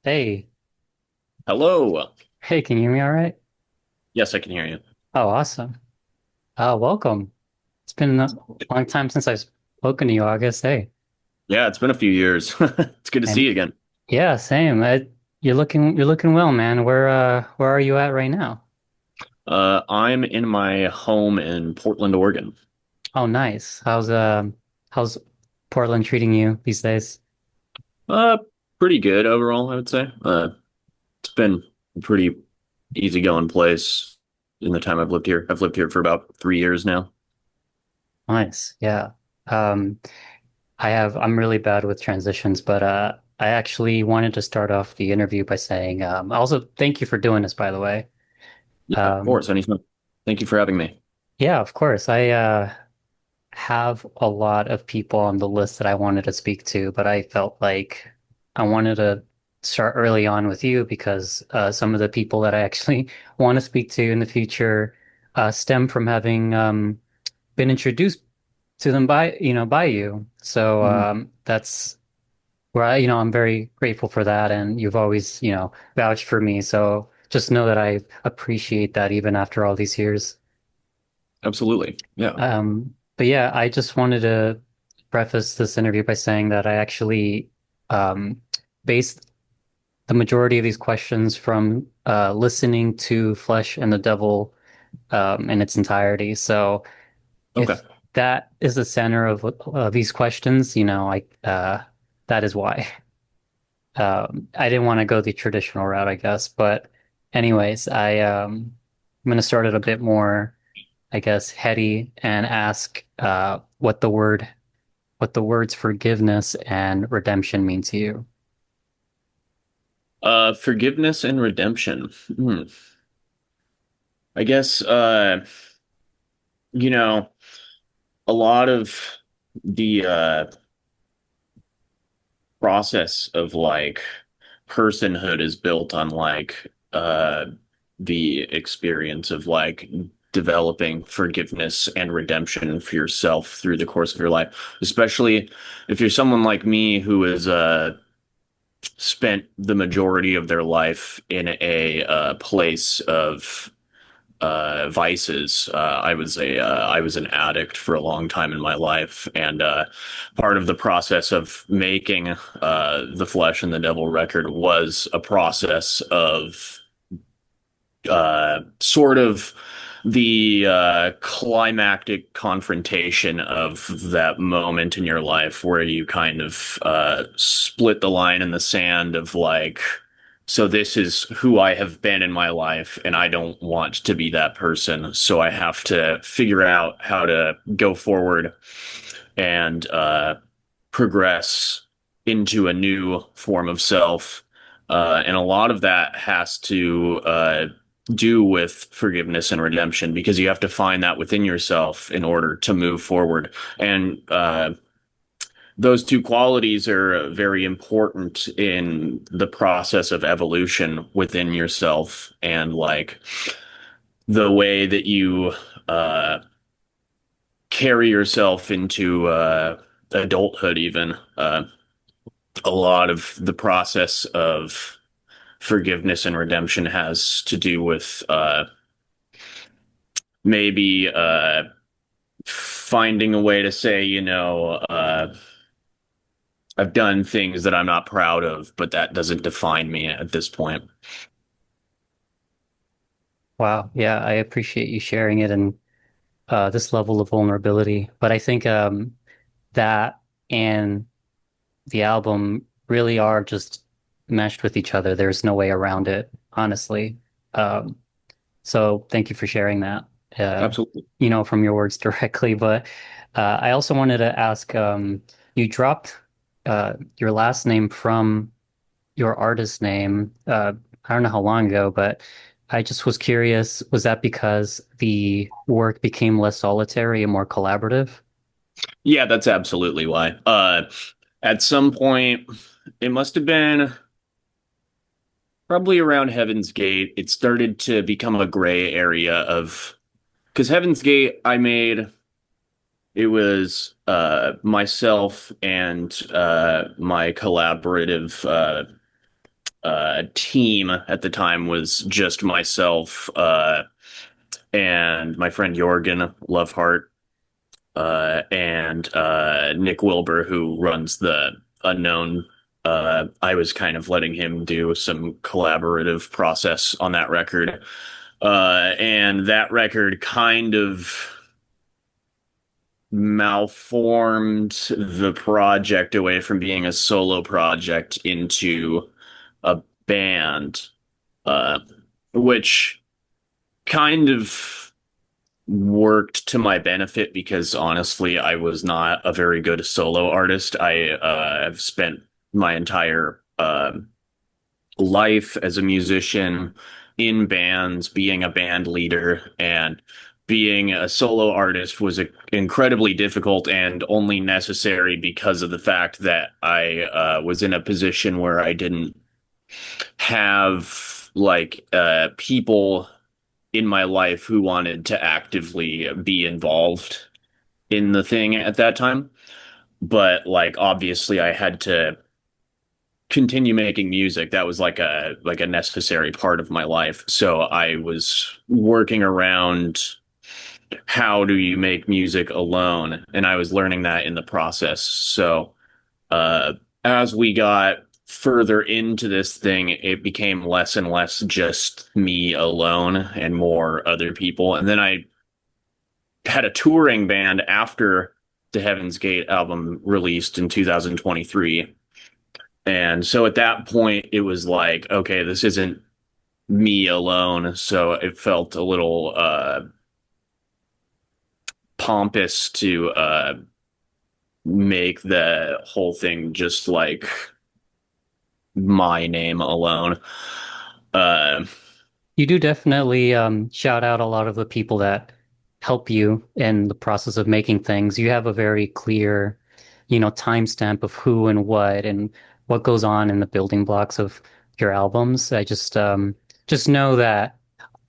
Hey, Hello. hey, can you hear me all right? Yes, I can hear you. Oh, awesome. Welcome. It's been a long time since I've spoken to you, August. Hey, Yeah, it's been a few years. It's good to see and you again. yeah, same. You're looking well, man. Where are you at right now? I'm in my home in Portland, Oregon. Oh, nice. How's Portland treating you these days? Uh, Pretty good overall, I would say. It's been a pretty easygoing place in the time I've lived here. I've lived here for about 3 years now. Nice. Yeah. Um, I'm really bad with transitions, but I actually wanted to start off the interview by saying, also thank you for doing this, by the way. Yeah, of Um, course. Anytime. Thank you for having me. yeah, of course. I have a lot of people on the list that I wanted to speak to, but I felt like I wanted to start early on with you because some of the people that I actually want to speak to in the future stem from having been introduced to them by you. So Mhm. that's where I'm very grateful for that, and you've always, vouched for me. So just know that I appreciate that even after all these years. Absolutely. Yeah. But yeah, I just wanted to preface this interview by saying that I actually um, based the majority of these questions from listening to Flesh and the Devil in its entirety. So Okay. if that is the center of these questions, that is why. I didn't want to go the traditional route, I guess. But anyways, I'm going to start it a bit more, I guess, heady and ask what the words forgiveness and redemption mean to you. Forgiveness and redemption. I guess you know, a lot of the process of like personhood is built on like the experience of like developing forgiveness and redemption for yourself through the course of your life, especially if you're someone like me who is spent the majority of their life in a place of vices. I was an addict for a long time in my life, and part of the process of making the Flesh and the Devil record was a process of sort of the climactic confrontation of that moment in your life where you kind of split the line in the sand of like, so this is who I have been in my life, and I don't want to be that person. So I have to figure out how to go forward and progress into a new form of self. And a lot of that has to do with forgiveness and redemption because you have to find that within yourself in order to move forward. And those two qualities are very important in the process of evolution within yourself and like the way that you uh, carry yourself into adulthood, even. A lot of the process of forgiveness and redemption has to do with maybe finding a way to say, I've done things that I'm not proud of, but that doesn't define me at this point. Wow, yeah, I appreciate you sharing it and this level of vulnerability. But I think that and the album really are just meshed with each other. There's no way around it, honestly. Um, So thank you for sharing that, Absolutely. from your words directly. But I also wanted to ask, you dropped your last name from your artist name. I don't know how long ago, but I just was curious, was that because the work became less solitary and more collaborative? Yeah, that's absolutely why. At some point, it must have been probably around Heaven's Gate, it started to become a gray area of because Heaven's Gate, I made it was myself and my collaborative team at the time was just myself and my friend Jorgen Loveheart and Nick Wilbur, who runs the Unknown. I was kind of letting him do some collaborative process on that record. And that record kind of malformed the project away from being a solo project into a band, uh, which kind of worked to my benefit because honestly, I was not a very good solo artist. I have spent my entire life as a musician in bands, being a band leader, and being a solo artist was incredibly difficult and only necessary because of the fact that I was in a position where I didn't have people in my life who wanted to actively be involved in the thing at that time. But like obviously I had to continue making music. That was like a necessary part of my life. So I was working around how do you make music alone? And I was learning that in the process. So uh as we got further into this thing, it became less and less just me alone and more other people. And then I had a touring band after the Heaven's Gate album released in 2023. And so at that point, it was like, okay, this isn't me alone. So it felt a little pompous to make the whole thing just like my name alone. Uh, You do definitely shout out a lot of the people that help you in the process of making things. You have a very clear, timestamp of who and what goes on in the building blocks of your albums. I just know that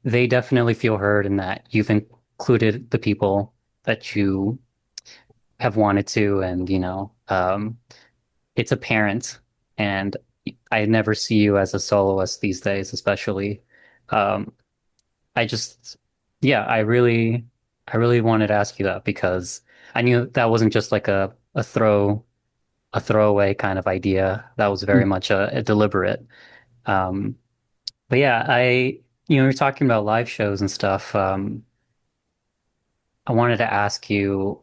they definitely feel heard and that you've included the people that you have wanted to, and it's apparent. And I never see you as a soloist these days, especially. Um, I just, yeah, I really wanted to ask you that because I knew that wasn't just like a throwaway kind of idea. That was very much a deliberate. Um, but yeah, you're talking about live shows and stuff. I wanted to ask you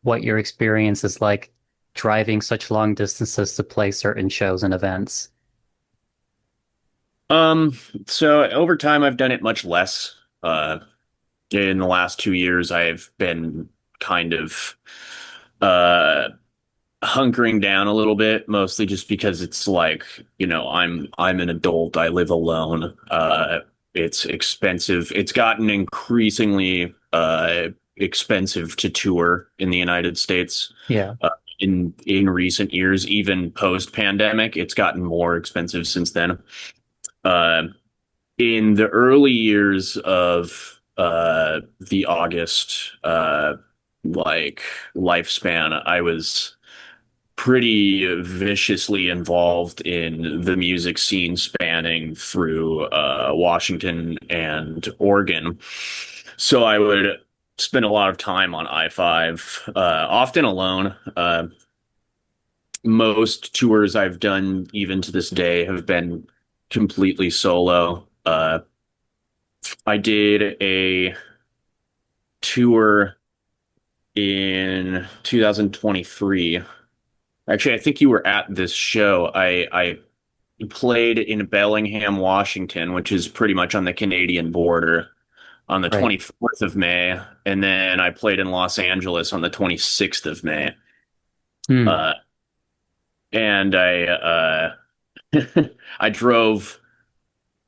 what your experience is like driving such long distances to play certain shows and events. um, so over time, I've done it much less. In the last 2 years, I've been kind of uh hunkering down a little bit, mostly just because it's like, I'm an adult, I live alone. It's expensive. It's gotten increasingly expensive to tour in the United States. Yeah, Uh, in recent years, even post pandemic, it's gotten more expensive since then. Uh, in the early years of the August like lifespan, I was pretty viciously involved in the music scene spanning through Washington and Oregon. So I would spend a lot of time on I-5, often alone. Most tours I've done, even to this day, have been completely solo. I did a tour in 2023. Actually, I think you were at this show. I played in Bellingham, Washington, which is pretty much on the Canadian border, on the right. 24th of May, and then I played in Los Angeles on the 26th of May. Hmm. Uh, and I drove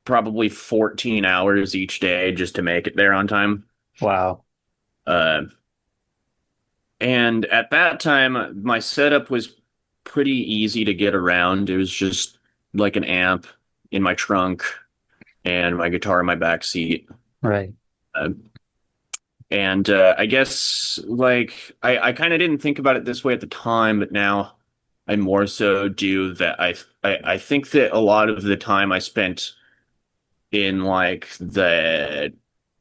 probably 14 hours each day just to make it there on time. Wow. Uh, and at that time, my setup was pretty easy to get around. It was just like an amp in my trunk and my guitar in my back seat. Right. Uh, and I guess like I kind of didn't think about it this way at the time, but now I more so do that. I think that a lot of the time I spent in like the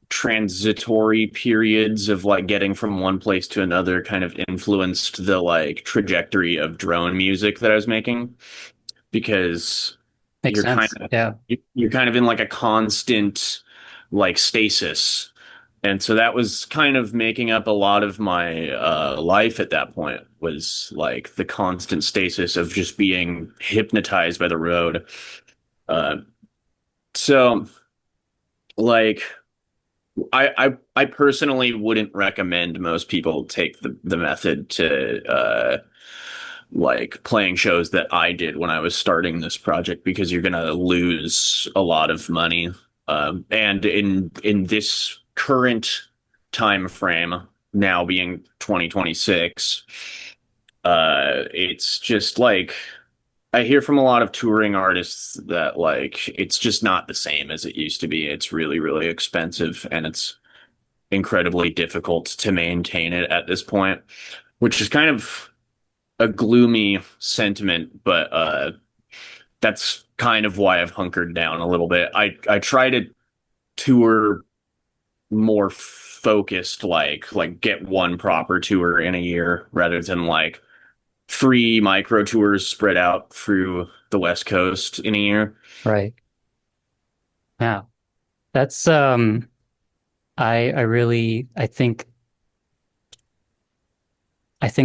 transitory periods of like getting from one place to another kind of influenced the like trajectory of drone music that I was making because Makes sense. Yeah. you're kind of in like a constant like stasis. And so that was kind of making up a lot of my life at that point was like the constant stasis of just being hypnotized by the road. Uh, so like I personally wouldn't recommend most people take the method to like playing shows that I did when I was starting this project because you're gonna lose a lot of money. And in this current time frame, now being 2026, it's just like I hear from a lot of touring artists that like it's just not the same as it used to be. It's really, really expensive and it's incredibly difficult to maintain it at this point, which is kind of a gloomy sentiment, but that's kind of why I've hunkered down a little bit. I try to tour more focused, like get one proper tour in a year rather than like three micro tours spread out through the West Coast in a year. Right. Yeah. That's I really I think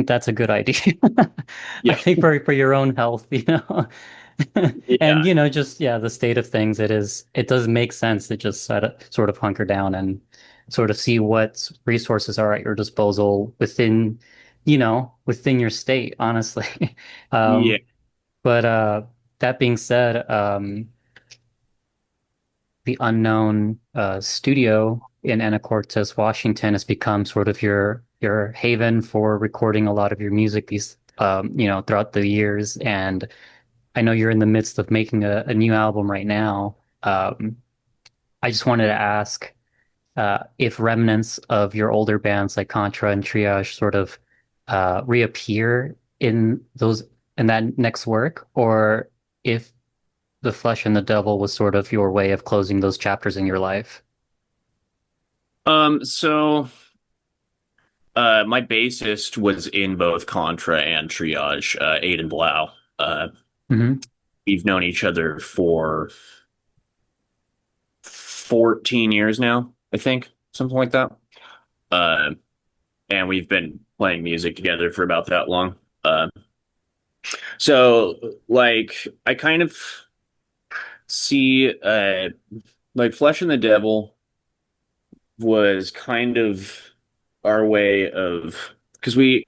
that's a good idea. I Yeah, think for your own health, you know. And yeah, just the state of things, it does make sense to just sort of hunker down and sort of see what resources are at your disposal within, within your state, honestly. yeah. But that being said, the unknown studio in Anacortes, Washington, has become sort of your haven for recording a lot of your music throughout the years. And I know you're in the midst of making a new album right now. I just wanted to ask if remnants of your older bands like Contra and Triage sort of reappear in that next work, or if The Flesh and the Devil was sort of your way of closing those chapters in your life. So my bassist was in both Contra and Triage, Aiden Blau. Hmm. We've known each other for 14 years now, I think, something like that. Uh, and we've been playing music together for about that long. So like I kind of see like Flesh and the Devil was kind of our way of because we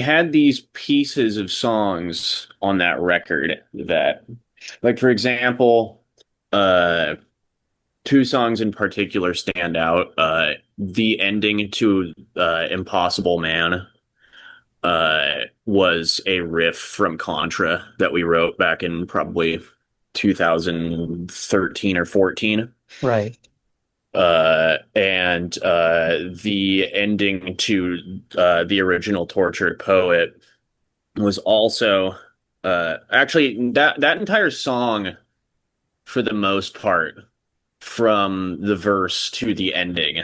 had these pieces of songs on that record that like for example uh two songs in particular stand out. The ending to Impossible Man was a riff from Contra that we wrote back in probably 2013 or 14. Right. And the ending to the original Tortured Poet was also actually that entire song for the most part from the verse to the ending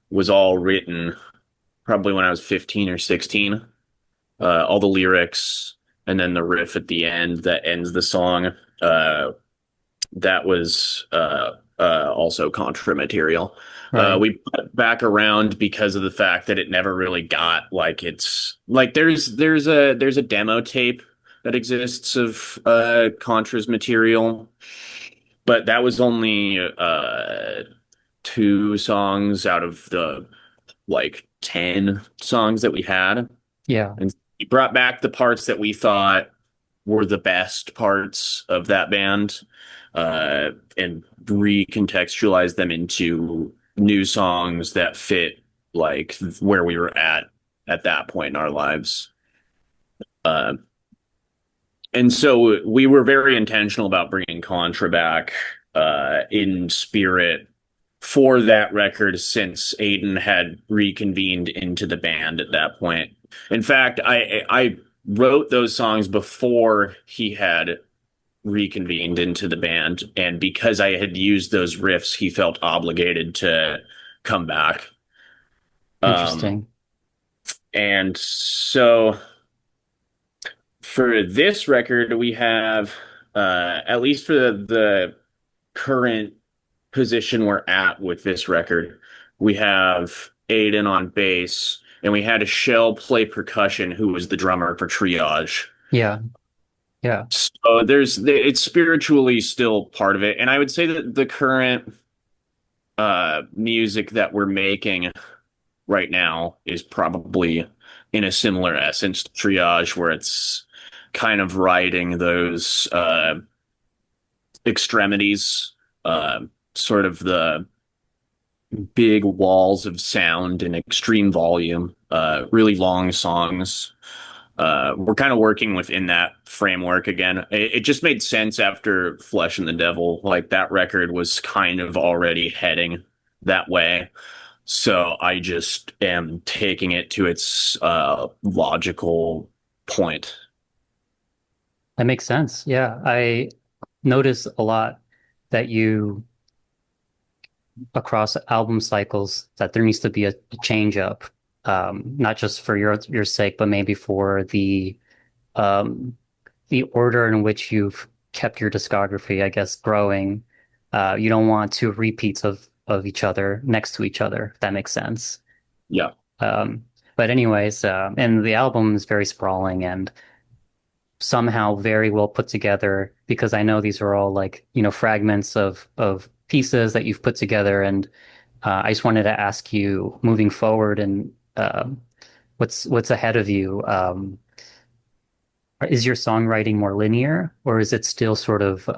was all written probably when I was 15 or 16. All the lyrics and then the riff at the end that ends the song. That was also contra material. Right. We put it back around because of the fact that it never really got like it's like there's a demo tape that exists of Contra's material, but that was only two songs out of the like 10 songs that we had. Yeah. And he brought back the parts that we thought were the best parts of that band and recontextualized them into new songs that fit like where we were at that point in our lives. Uh, and so we were very intentional about bringing Contra back in spirit for that record since Aiden had reconvened into the band at that point. In fact, I wrote those songs before he had reconvened into the band, and because I had used those riffs, he felt obligated to come back. Um, Interesting. and so for this record, we have, at least for the current position we're at with this record, we have Aiden on bass, and we had a Shell play percussion, who was the drummer for Triage. Yeah. Yeah. So it's spiritually still part of it, and I would say that the current music that we're making right now is probably in a similar essence to Triage, where it's kind of riding those extremities, uh, sort of the big walls of sound and extreme volume, really long songs. We're kind of working within that framework again. It just made sense after Flesh and the Devil. Like that record was kind of already heading that way. So I just am taking it to its logical point. That makes sense. Yeah. I notice a lot that you across album cycles that there needs to be a change up, not just for your sake, but maybe for um, the order in which you've kept your discography, I guess, growing. You don't want two repeats of each other next to each other, if that makes sense. Yeah. Um, but anyways, and the album is very sprawling and somehow very well put together because I know these are all like, fragments of pieces that you've put together. And I just wanted to ask you, moving forward, and what's ahead of you? Is your songwriting more linear, or is it still sort of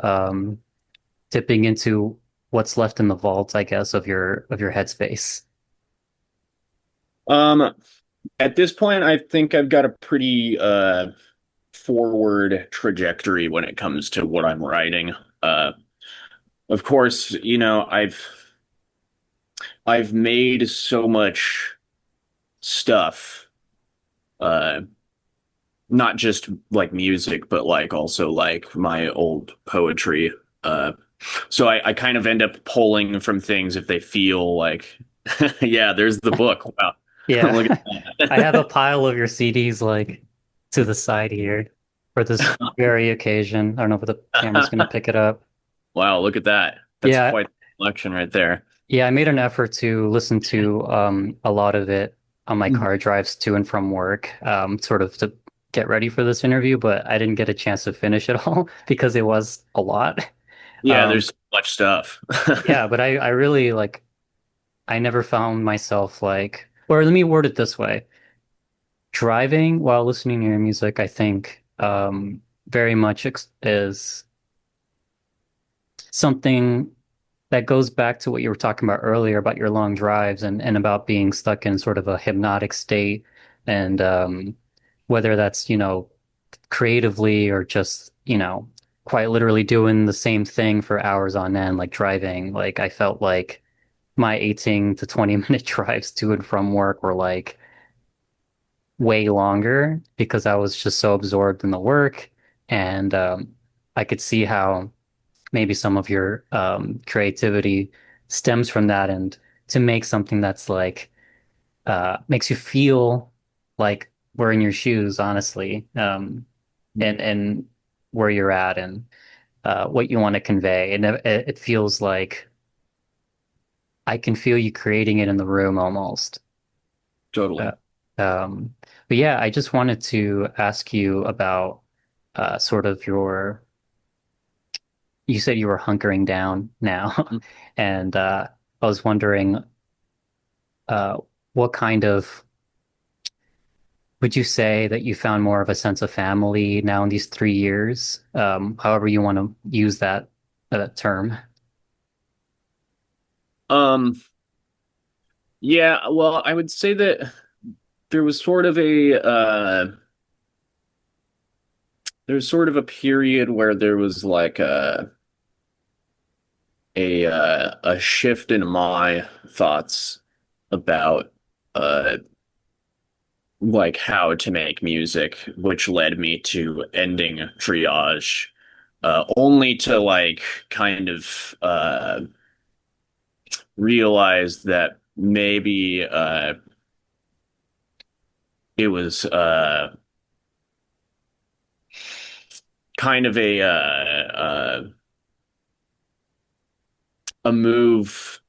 dipping into what's left in the vault, I guess, of your headspace? Um, at this point, I think I've got a pretty forward trajectory when it comes to what I'm writing. Uh, of course, I've made so much stuff, uh, not just like music, but like also like my old poetry. Uh, so I kind of end up pulling from things if they feel like, yeah, there's the book. Wow. Look Yeah, at I have a that. pile of your CDs like to the side here for this very occasion. I don't know if the camera's gonna pick it up. Wow, look at that. That's Yeah, quite a collection right there. yeah, I made an effort to listen to a lot of it on my car drives to and from work, sort of to get ready for this interview, but I didn't get a chance to finish it all because it was a lot. Yeah, Um, there's so much stuff. yeah, but I really like I never found myself like, or let me word it this way. Driving while listening to your music, I think very much ex is something that goes back to what you were talking about earlier about your long drives and about being stuck in sort of a hypnotic state and whether that's, creatively or just, quite literally doing the same thing for hours on end, like driving. Like I felt like my 18 to 20 minute drives to and from work were like way longer because I was just so absorbed in the work. And I could see how maybe some of your creativity stems from that. And to make something that's like, makes you feel like we're in your shoes, honestly, and where you're at and what you want to convey. And it feels like I can feel you creating it in the room almost. Uh, Totally. um, but yeah, I just wanted to ask you about sort of you said you were hunkering down now, and I was wondering uh, what kind of, would you say that you found more of a sense of family now in these 3 years? However you want to use that term. Um, yeah, well, I would say that there was sort of a there's sort of a period where there was like a shift in my thoughts about uh like how to make music, which led me to ending Triage, only to like kind of realize that maybe it was kind of a move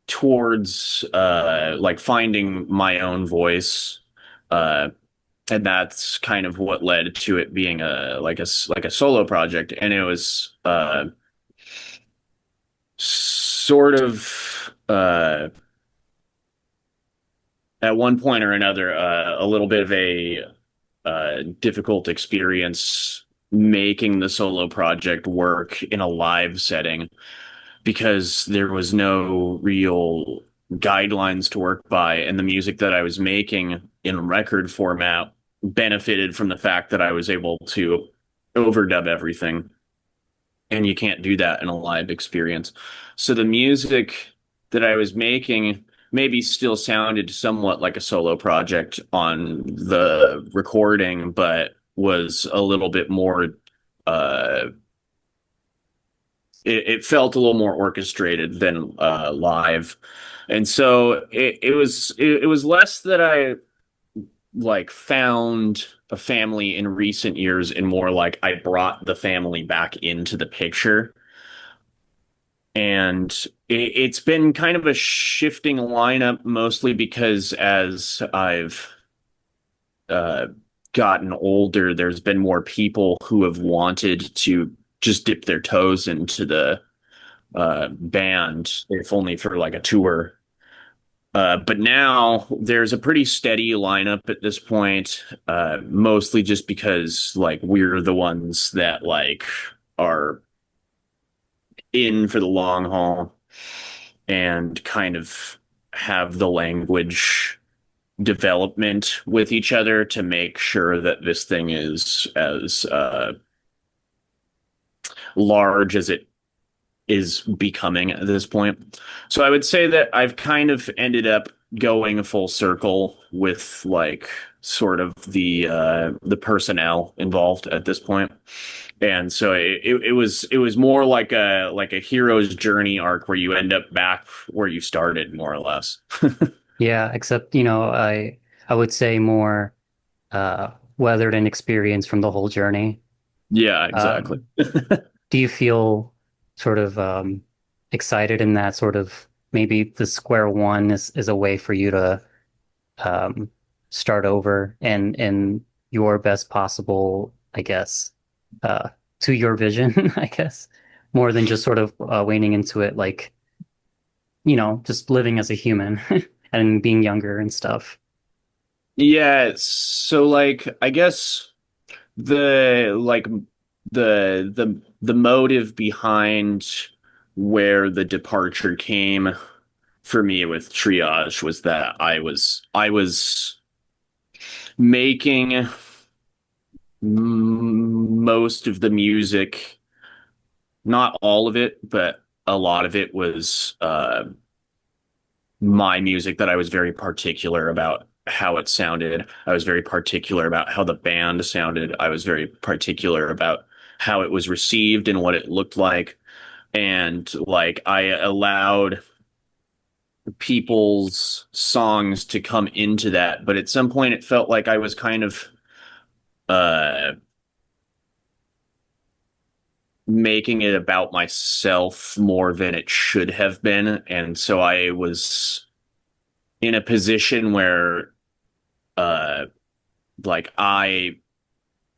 towards like finding my own voice, uh, and that's kind of what led to it being like a solo project, and it was sort of at one point or another a little bit of a difficult experience making the solo project work in a live setting because there was no real guidelines to work by, and the music that I was making in record format benefited from the fact that I was able to overdub everything, and you can't do that in a live experience. So the music that I was making maybe still sounded somewhat like a solo project on the recording, but was a little bit more uh it felt a little more orchestrated than live. And so it was less that I like found a family in recent years and more like I brought the family back into the picture. And it's been kind of a shifting lineup mostly because as I've uh, gotten older, there's been more people who have wanted to just dip their toes into the band, if only for like a tour. But now there's a pretty steady lineup at this point, mostly just because like we're the ones that like are in for the long haul and kind of have the language development with each other to make sure that this thing is as large as it is becoming at this point. So I would say that I've kind of ended up going full circle with like sort of the personnel involved at this point. And so it was more like a hero's journey arc where you end up back where you started more or less. Yeah, except, you know, I would say more weathered and experienced from the whole journey. Yeah, exactly. Um, do you feel sort of excited in that sort of maybe the square one is a way for you to um, start over and in your best possible, I guess, uh, to your vision, I guess, more than just sort of waning into it like, you know, just living as a human and being younger and stuff. Yeah, so like I guess the like the motive behind where the departure came for me with triage was that I was making most of the music, not all of it, but a lot of it was my music that I was very particular about how it sounded. I was very particular about how the band sounded. I was very particular about how it was received and what it looked like. And like I allowed people's songs to come into that, but at some point it felt like I was kind of uh making it about myself more than it should have been. And so I was in a position where uh like I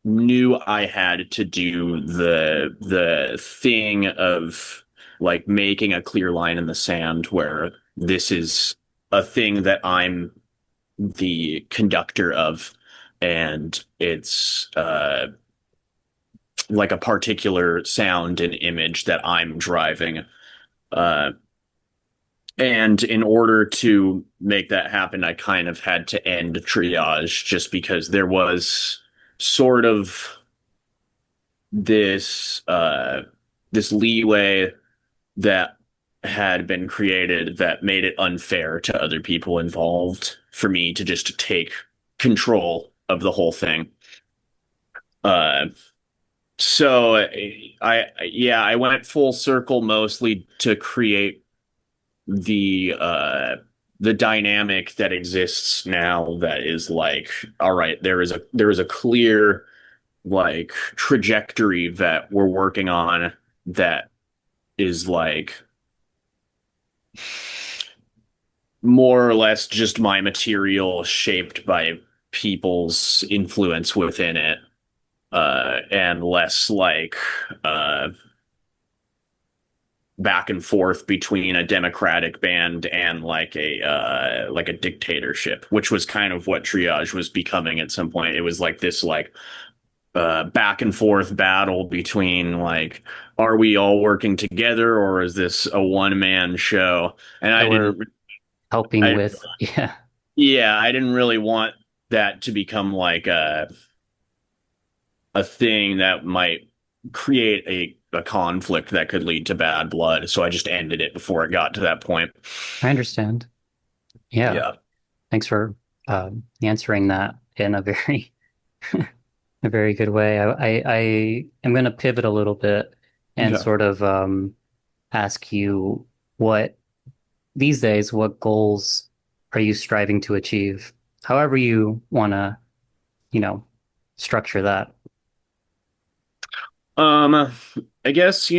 knew I had to do the thing of like making a clear line in the sand where this is a thing that I'm the conductor of, and it's like a particular sound and image that I'm driving. Uh, and in order to make that happen, I kind of had to end triage just because there was sort of this this leeway that had been created that made it unfair to other people involved for me to just take control of the whole thing. Uh, so I went full circle mostly to create the dynamic that exists now that is like, all right, there is a clear like trajectory that we're working on that is like more or less just my material shaped by people's influence within it, and less like uh, back and forth between a democratic band and like a dictatorship, which was kind of what Triage was becoming at some point. It was like this like back and forth battle between like, are we all working together or is this a one man show? And that I we're didn't, helping I with. Yeah, yeah, I didn't really want that to become like a thing that might create a conflict that could lead to bad blood. So I just ended it before it got to that point. I understand. Yeah, Yeah. thanks for answering that in a very a very good way. I am going to pivot a little bit and Okay. sort of ask you what these days, what goals are you striving to achieve? However you want to, you know, structure that. Um, I guess,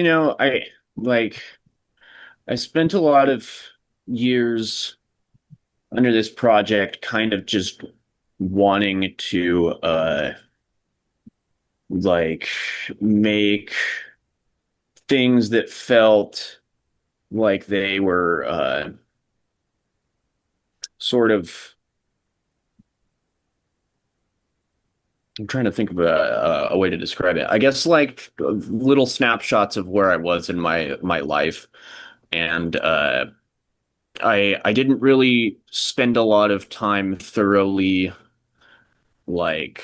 like I spent a lot of years under this project kind of just wanting to like make things that felt like they were sort of I'm trying to think of a way to describe it. I guess like little snapshots of where I was in my life, and I didn't really spend a lot of time thoroughly like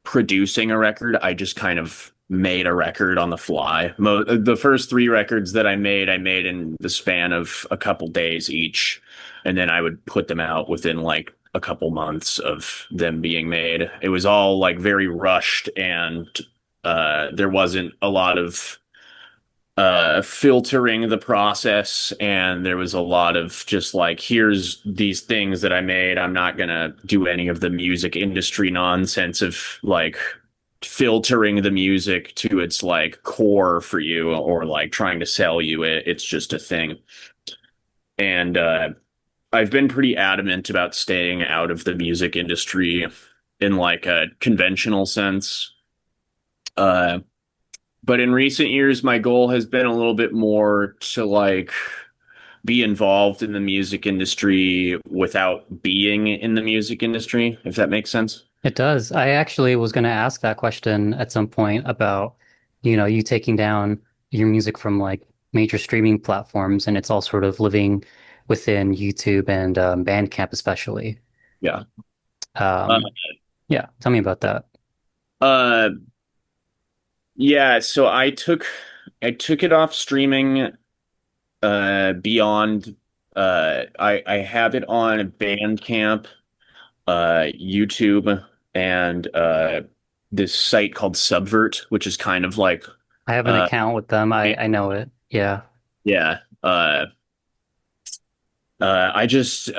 producing a record. I just kind of made a record on the fly. The first three records that I made in the span of a couple days each, and then I would put them out within like a couple months of them being made. It was all like very rushed, and there wasn't a lot of filtering the process, and there was a lot of just like, here's these things that I made. I'm not gonna do any of the music industry nonsense of like filtering the music to its like core for you or like trying to sell you it. It's just a thing. And I've been pretty adamant about staying out of the music industry in like a conventional sense. Uh, but in recent years, my goal has been a little bit more to like be involved in the music industry without being in the music industry, if that makes sense. It does. I actually was going to ask that question at some point about, you taking down your music from like major streaming platforms and it's all sort of living within YouTube and Bandcamp especially. Yeah. Uh, Um, yeah, tell me about that. uh, yeah. So I took it off streaming. Beyond. I have it on Bandcamp, YouTube, and this site called Subvert, which is kind of like I have an uh, account with them. I know it. Yeah. yeah. I just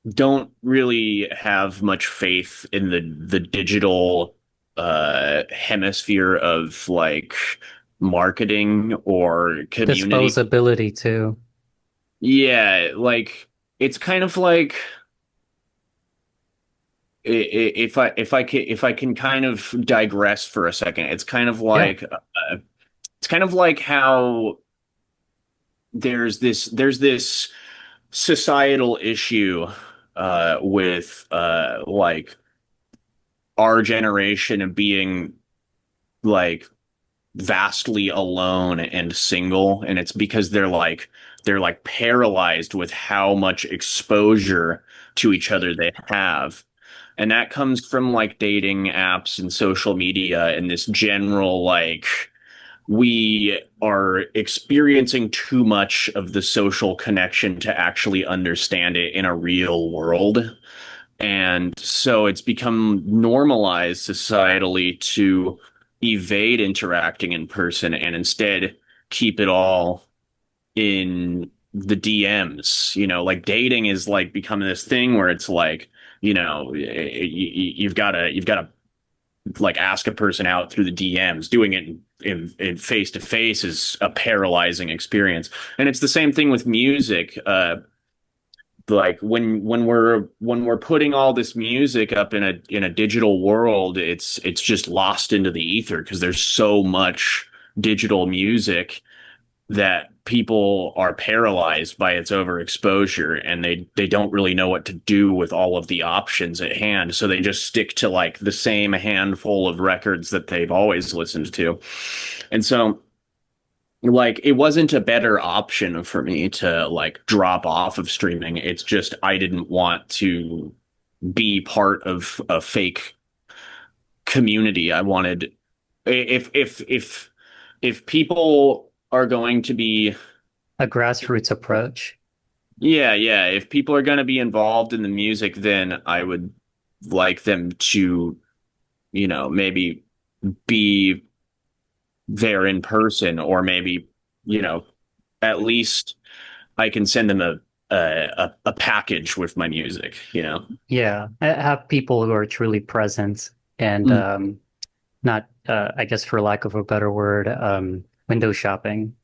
don't really have much faith in the digital hemisphere of like marketing or community. Disposability too. Yeah, like it's kind of like if I can kind of digress for a second, Yeah. it's kind of like how there's this societal issue with like our generation of being like vastly alone and single, and it's because they're like paralyzed with how much exposure to each other they have, and that comes from like dating apps and social media and this general like we are experiencing too much of the social connection to actually understand it in a real world. And so it's become normalized societally to evade interacting in person and instead keep it all in the DMs. Like dating is like becoming this thing where it's like, you've got to like ask a person out through the DMs. Doing it in face to face is a paralyzing experience. And it's the same thing with music. Like when we're putting all this music up in a digital world, it's just lost into the ether because there's so much digital music that people are paralyzed by its overexposure, and they don't really know what to do with all of the options at hand, so they just stick to like the same handful of records that they've always listened to. And so like it wasn't a better option for me to like drop off of streaming. It's just I didn't want to be part of a fake community. I wanted if people are going to be, A grassroots approach. yeah, yeah, if people are going to be involved in the music, then I would like them to, maybe be there in person, or maybe, you know, at least I can send them a package with my music. Yeah, have people who are truly present and Mm. not, I guess, for lack of a better word, window shopping.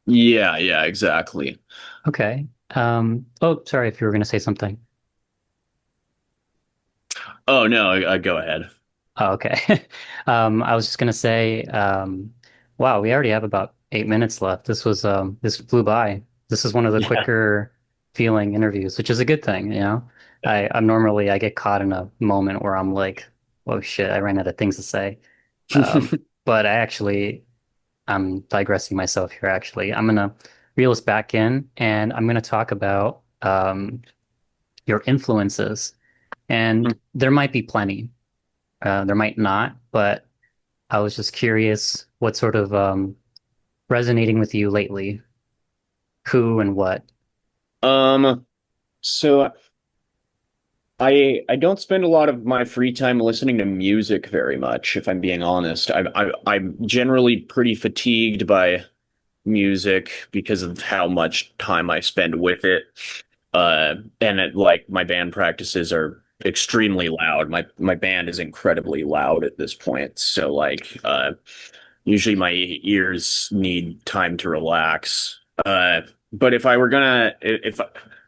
Yeah, yeah, exactly. Okay. Oh, sorry if you were going to say something. Oh no, go ahead. Oh, okay. I was just gonna say, wow, we already have about 8 minutes left. This flew by. This is one of the Yeah. quicker feeling interviews, which is a good thing, you know. I'm normally I get caught in a moment where I'm like, oh shit, I ran out of things to say. But I'm digressing myself here. Actually, I'm gonna reel us back in, and I'm gonna talk about your influences, and there might be plenty. There might not, but I was just curious what sort of resonating with you lately, who and what. So I don't spend a lot of my free time listening to music very much, if I'm being honest. I'm generally pretty fatigued by music because of how much time I spend with it. And like my band practices are extremely loud. My band is incredibly loud at this point. So like usually my ears need time to relax. But if I were gonna, if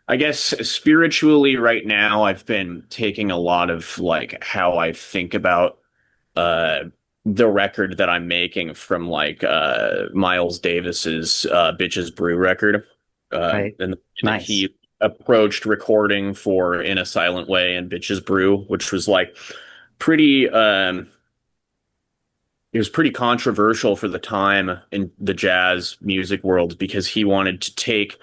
I guess spiritually right now, I've been taking a lot of like how I think about uh the record that I'm making from like Miles Davis's Bitches Brew record. Right. And that Nice. he approached recording for In a Silent Way and Bitches Brew, which was like pretty it was pretty controversial for the time in the jazz music world because he wanted to take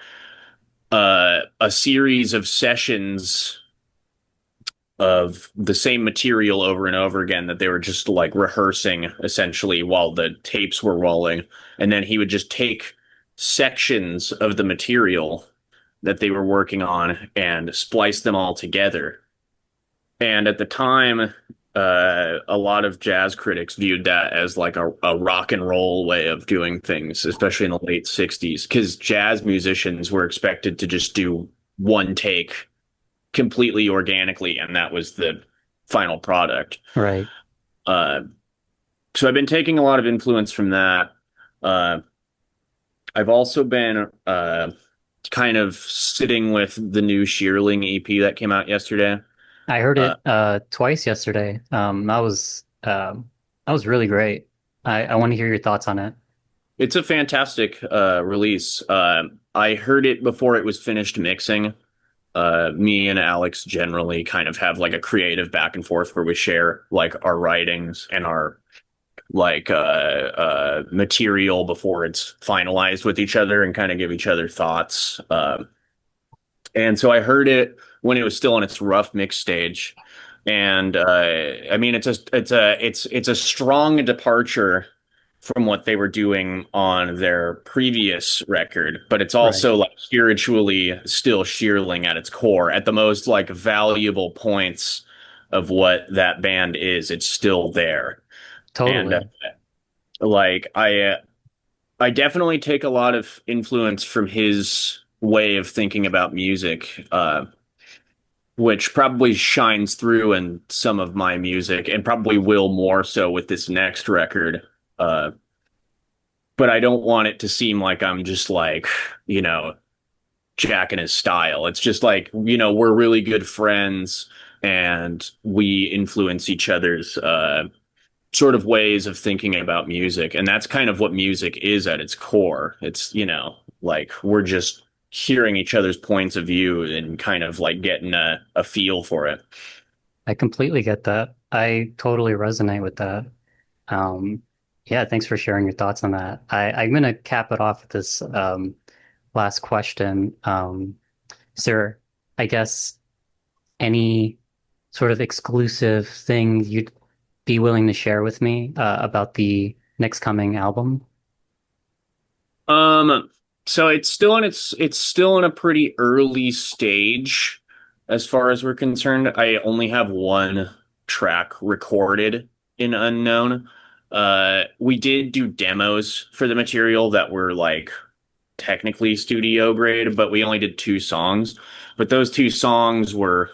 a series of sessions of the same material over and over again that they were just like rehearsing essentially while the tapes were rolling. And then he would just take sections of the material that they were working on and splice them all together. And at the time, a lot of jazz critics viewed that as like a rock and roll way of doing things, especially in the late 60s, because jazz musicians were expected to just do one take completely organically, and that was the final product. Right. Uh, so I've been taking a lot of influence from that. Uh, I've also been kind of sitting with the new Shearling EP that came out yesterday. I heard Uh, it twice yesterday. That was really great. I want to hear your thoughts on it. it's a fantastic release. I heard it before it was finished mixing. Me and Alex generally kind of have like a creative back and forth where we share like our writings and our like material before it's finalized with each other and kind of give each other thoughts. And so I heard it when it was still in its rough mix stage, and I mean it's a strong departure from what they were doing on their previous record, but it's Right. also like spiritually still Shearling at its core. At the most like valuable points of what that band is, it's still there. And Totally. like I definitely take a lot of influence from his way of thinking about music, which probably shines through in some of my music and probably will more so with this next record. Uh, but I don't want it to seem like I'm just like, you know, jacking his style. It's just like, we're really good friends and we influence each other's sort of ways of thinking about music. And that's kind of what music is at its core. It's, like we're just hearing each other's points of view and kind of like getting a feel for it. I completely get that. I totally resonate with that. Um, yeah, thanks for sharing your thoughts on that. I'm going to cap it off with this last question. Is there, I guess, any sort of exclusive thing you'd be willing to share with me about the next coming album? Um, so it's still in a pretty early stage as far as we're concerned. I only have one track recorded in Unknown. We did do demos for the material that were like technically studio grade, but we only did two songs. But those two songs were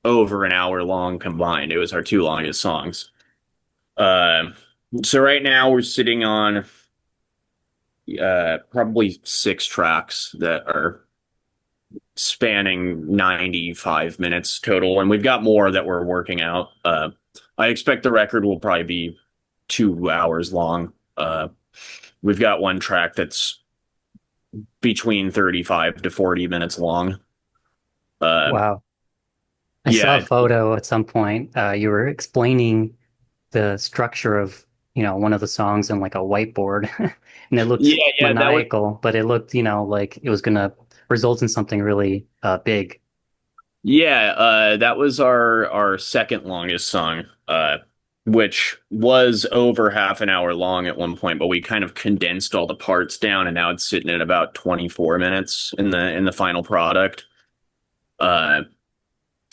over an hour long combined. It was our two longest songs. Uh, so right now we're sitting on probably six tracks that are spanning 95 minutes total, and we've got more that we're working out. I expect the record will probably be 2 hours long. We've got one track that's between 35 to 40 minutes long. Uh, Wow. I saw a yeah, photo at some point. You were explaining the structure of, one of the songs in like a whiteboard, and it looked yeah, that was maniacal, but it looked, like it was gonna result in something really big. that was our second longest song, which was over half an hour long at one point, but we kind of condensed all the parts down, and now it's sitting at about 24 minutes in the final product. Uh,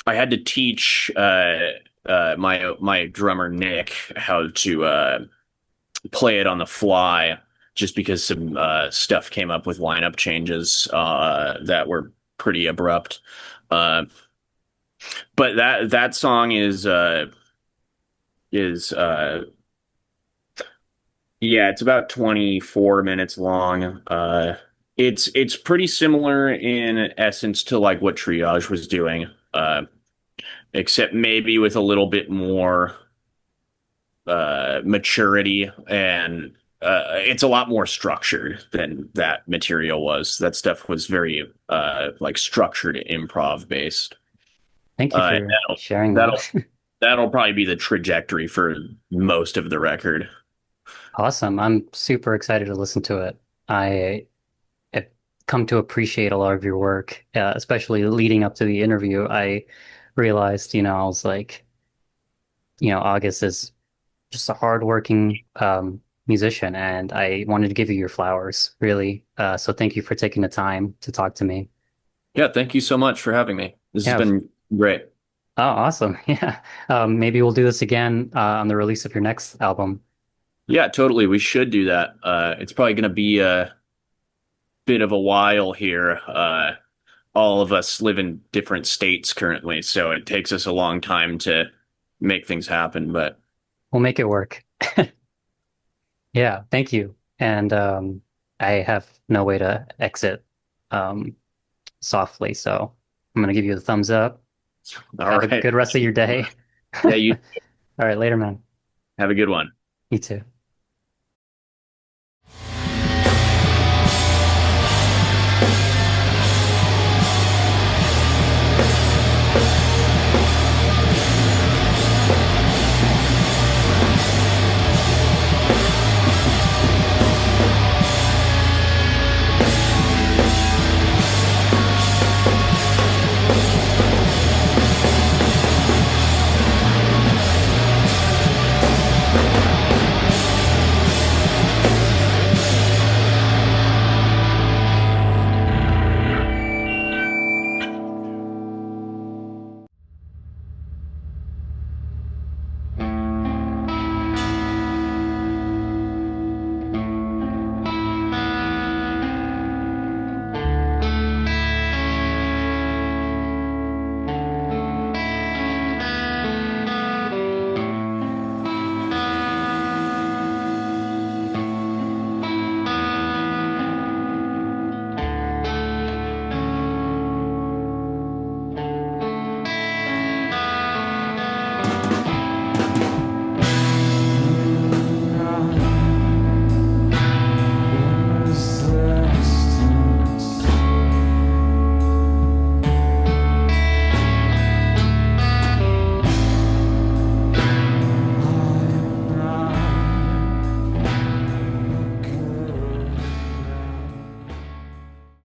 I had to teach my drummer Nick how to play it on the fly, just because some stuff came up with lineup changes that were pretty abrupt. Uh, but that song is yeah, it's about 24 minutes long. It's pretty similar in essence to like what Triage was doing, except maybe with a little bit more maturity, and it's a lot more structured than that material was. That stuff was very like structured improv based. Thank you And for sharing that'll that. that'll probably be the trajectory for most of the record. Awesome. I'm super excited to listen to it. I have come to appreciate a lot of your work, especially leading up to the interview. I realized, I was like, August is just a hardworking musician, and I wanted to give you your flowers, really. So thank you for taking the time to talk to me. Yeah, thank you so much for having me. This has Yeah. been great. Oh, awesome. Yeah. Maybe we'll do this again on the release of your next album. Yeah, totally. We should do that. It's probably going to be a bit of a while here. All of us live in different states currently, so it takes us a long time to make things happen. But We'll make it work. Yeah, thank you. And I have no way to exit um, softly, so I'm gonna give you a thumbs up. all Have a right. good rest of your day. Yeah, you All right, later, man. have a good one. You too.